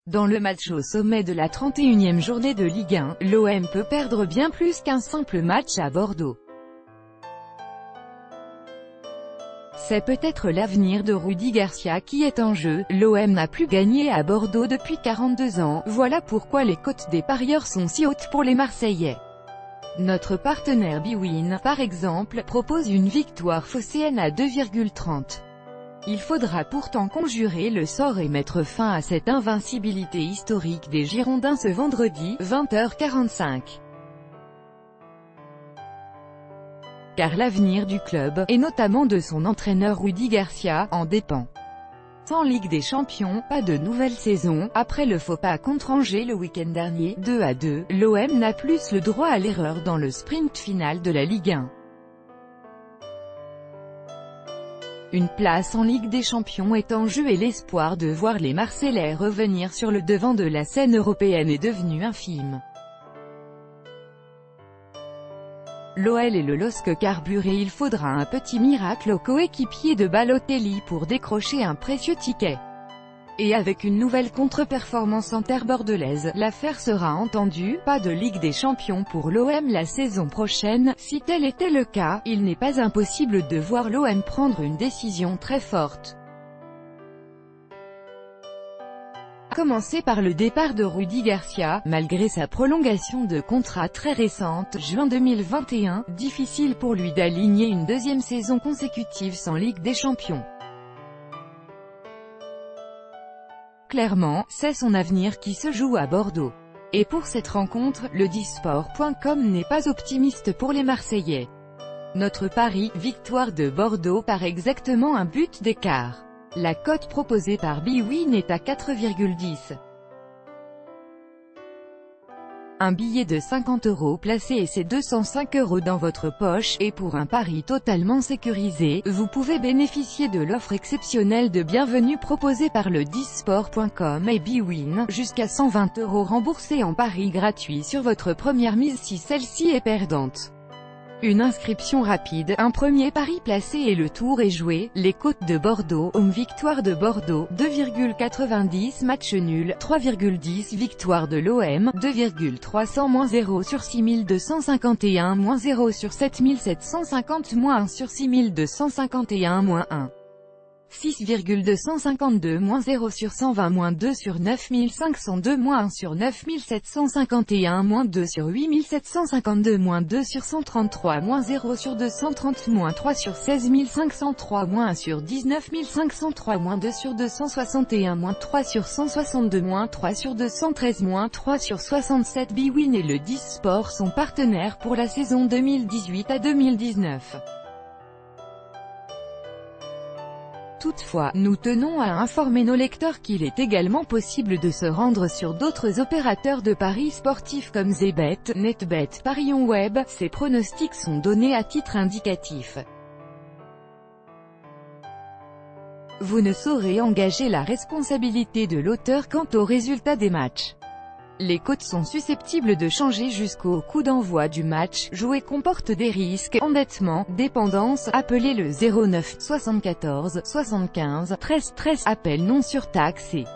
Dans le match au sommet de la 31e journée de Ligue 1, l'OM peut perdre bien plus qu'un simple match à Bordeaux. C'est peut-être l'avenir de Rudy Garcia qui est en jeu. L'OM n'a plus gagné à Bordeaux depuis 42 ans, voilà pourquoi les cotes des parieurs sont si hautes pour les Marseillais. Notre partenaire bwin, par exemple, propose une victoire phocéenne à 2,30. Il faudra pourtant conjurer le sort et mettre fin à cette invincibilité historique des Girondins ce vendredi, 20h45. Car l'avenir du club, et notamment de son entraîneur Rudy Garcia, en dépend. Sans Ligue des Champions, pas de nouvelle saison. Après le faux pas contre Angers le week-end dernier, 2-2, l'OM n'a plus le droit à l'erreur dans le sprint final de la Ligue 1. Une place en Ligue des Champions est en jeu et l'espoir de voir les Marseillais revenir sur le devant de la scène européenne est devenu infime. L'OL et le LOSC carburé, il faudra un petit miracle au coéquipier de Balotelli pour décrocher un précieux ticket. Et avec une nouvelle contre-performance en terre bordelaise, l'affaire sera entendue. Pas de Ligue des Champions pour l'OM la saison prochaine. Si tel était le cas, il n'est pas impossible de voir l'OM prendre une décision très forte. A commencer par le départ de Rudy Garcia. Malgré sa prolongation de contrat très récente, juin 2021, difficile pour lui d'aligner une deuxième saison consécutive sans Ligue des Champions. Clairement, c'est son avenir qui se joue à Bordeaux. Et pour cette rencontre, le disport.com n'est pas optimiste pour les Marseillais. Notre pari, victoire de Bordeaux par exactement un but d'écart. La cote proposée par bwin est à 4,10. Un billet de 50 € placé et c'est 205 € dans votre poche, et pour un pari totalement sécurisé, vous pouvez bénéficier de l'offre exceptionnelle de bienvenue proposée par le disport.com et bwin, jusqu'à 120 € remboursés en pari gratuit sur votre première mise si celle-ci est perdante. Une inscription rapide, un premier pari placé et le tour est joué. Les cotes de Bordeaux, home victoire de Bordeaux, 2,90, match nul, 3,10, victoire de l'OM, 2,300 -0 sur 6251 -0 sur 7750 -1 sur 6251 -1. 6,252 -0 sur 120 -2 sur 9502 -1 sur 9751 -2 sur 8752 -2 sur 133 -0 sur 230 -3 sur 16503 -1 sur 19503 -2 sur 261 -3 sur 162 -3 sur 213 -3 sur 67. bwin et le Disport sont partenaires pour la saison 2018 à 2019. Toutefois, nous tenons à informer nos lecteurs qu'il est également possible de se rendre sur d'autres opérateurs de paris sportifs comme Zbet, Netbet, Parions Web. Ces pronostics sont donnés à titre indicatif. Vous ne saurez engager la responsabilité de l'auteur quant au résultat des matchs. Les cotes sont susceptibles de changer jusqu'au coup d'envoi du match. Jouer comporte des risques, endettement, dépendance. Appelez le 09 74 75 13 13. Appel non surtaxé.